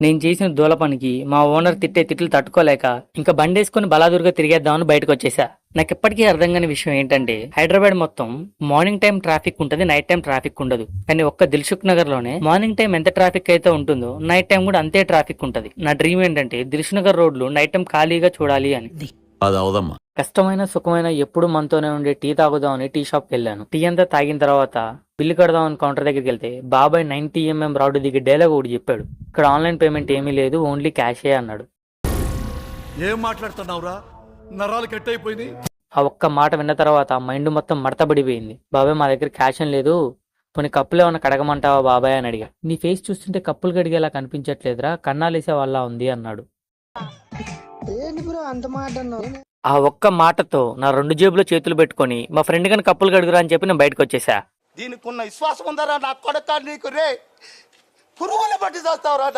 నేను చేసిన దూల పనికి మా ఓనర్ తిట్టే తిట్లు తట్టుకోలేక ఇంకా బండేసుకుని బలాదూరుగా తిరిగేద్దామని బయటకు వచ్చేసా. నాకు ఎప్పటికీ అర్థం కాని విషయం ఏంటంటే హైదరాబాద్ మొత్తం మార్నింగ్ టైం ట్రాఫిక్ ఉంటది, నైట్ టైం ట్రాఫిక్ ఉండదు. కానీ ఒక్క దిల్సుఖ్ నగర్ లోనే మార్నింగ్ టైం ఎంత ట్రాఫిక్ అయితే ఉంటుందో నైట్ టైం కూడా అంతే ట్రాఫిక్ ఉంటది. నా డ్రీమ్ ఏంటంటే దిల్సుఖ్ నగర్ రోడ్లు నైట్ టైం ఖాళీగా చూడాలి అని. కష్టమైన సుఖమైన ఎప్పుడు మనతోనే ఉండే టీ తాగుదామని టీ షాప్కి వెళ్ళాను. టీ అంతా తాగిన తర్వాత బిల్లు కడదామని కౌంటర్ దగ్గరికి వెళ్తే బాబాయ్ 90 mm రాడు దిగి డైలాగ్ ఒకటి చెప్పాడు. ఇక్కడ ఆన్లైన్ పేమెంట్ ఏమీ లేదు, ఓన్లీ క్యాషే అన్నాడు. ఏం మాట్లాడుతున్నావురా, నరాలు కట్ అయిపోయింది. ఆ ఒక్క మాట విన్న తర్వాత మైండ్ మొత్తం మడతబడిపోయింది. బాబాయ్ మా దగ్గర క్యాష్ ఏం లేదు, కొన్ని కప్పులు ఏమన్నా కడగమంటావా బాబాయ్ అని అడిగా. నీ ఫేస్ చూస్తుంటే కప్పులు కడిగేలా కనిపించట్లేదురా, కన్నాలేసే వాళ్ళ ఉంది అన్నాడు. ఆ ఒక్క మాటతో నా 2 జేబులో చేతులు పెట్టుకొని మా ఫ్రెండ్ గాని కప్పులు కడుగురా అని చెప్పి నేను బయటకు వచ్చేసా. దీనికి ఉన్న విశ్వాసం ఉందరా నా కొడక, నీకు రే పురుగుల పట్టి చేస్తావురా.